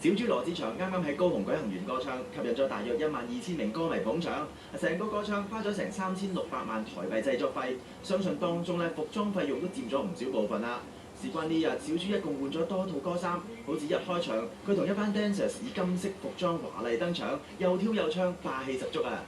小豬羅志祥啱啱喺高雄舉行完歌唱，吸引咗大約12000名歌迷捧場。成個歌唱花咗成3600萬台幣製作費，相信當中服裝費用都佔咗唔少部分啦。事關呢日，小豬一共換咗多套歌衫，好似一開場，佢同一班 dancers 以金色服裝華麗登場，又跳又唱，霸氣十足啊！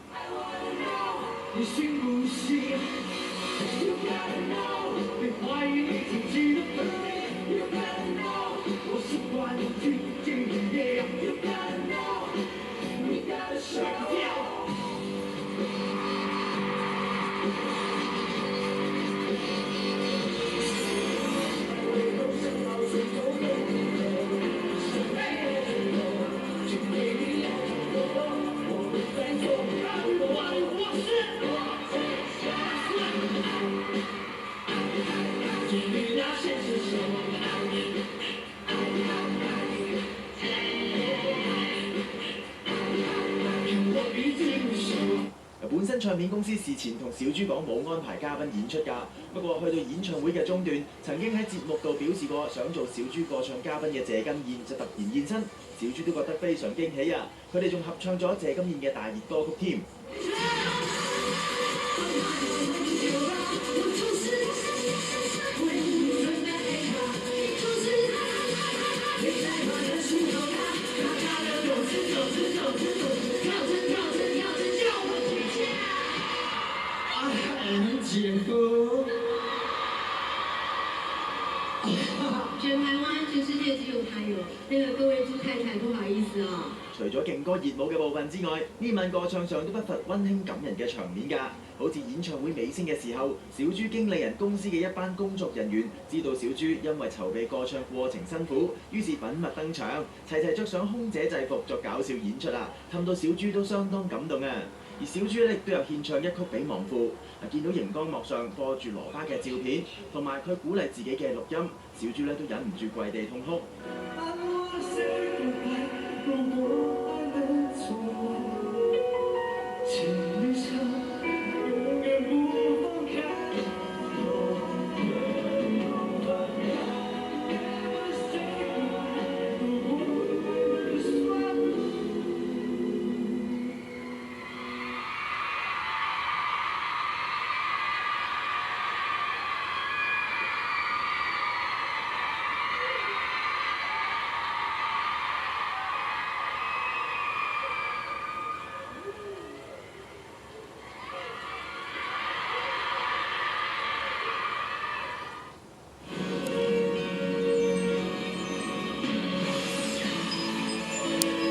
本身唱片公司事前同小豬講冇安排嘉賓演出㗎，不過去到演唱會嘅中段，曾經喺節目度表示過想做小豬歌唱嘉賓嘅謝金燕就突然現身，小豬都覺得非常驚喜啊！佢哋仲合唱咗謝金燕嘅大熱歌曲添。全台灣、全世界只有他有，各位豬太太不好意思啊。除咗勁歌熱舞嘅部分之外，呢晚歌唱上都不乏溫馨感人嘅場面㗎。好似演唱會尾聲嘅時候，小豬經理人公司嘅一班工作人員知道小豬因為籌備歌唱過程辛苦，於是粉墨登場，齊齊着上空姐制服作搞笑演出啊，氹到小豬都相當感動啊！而小豬亦都有獻唱一曲俾亡父。見到熒光幕上播住羅巴嘅照片，同埋佢鼓勵自己嘅錄音，小豬都忍唔住跪地痛哭。情侶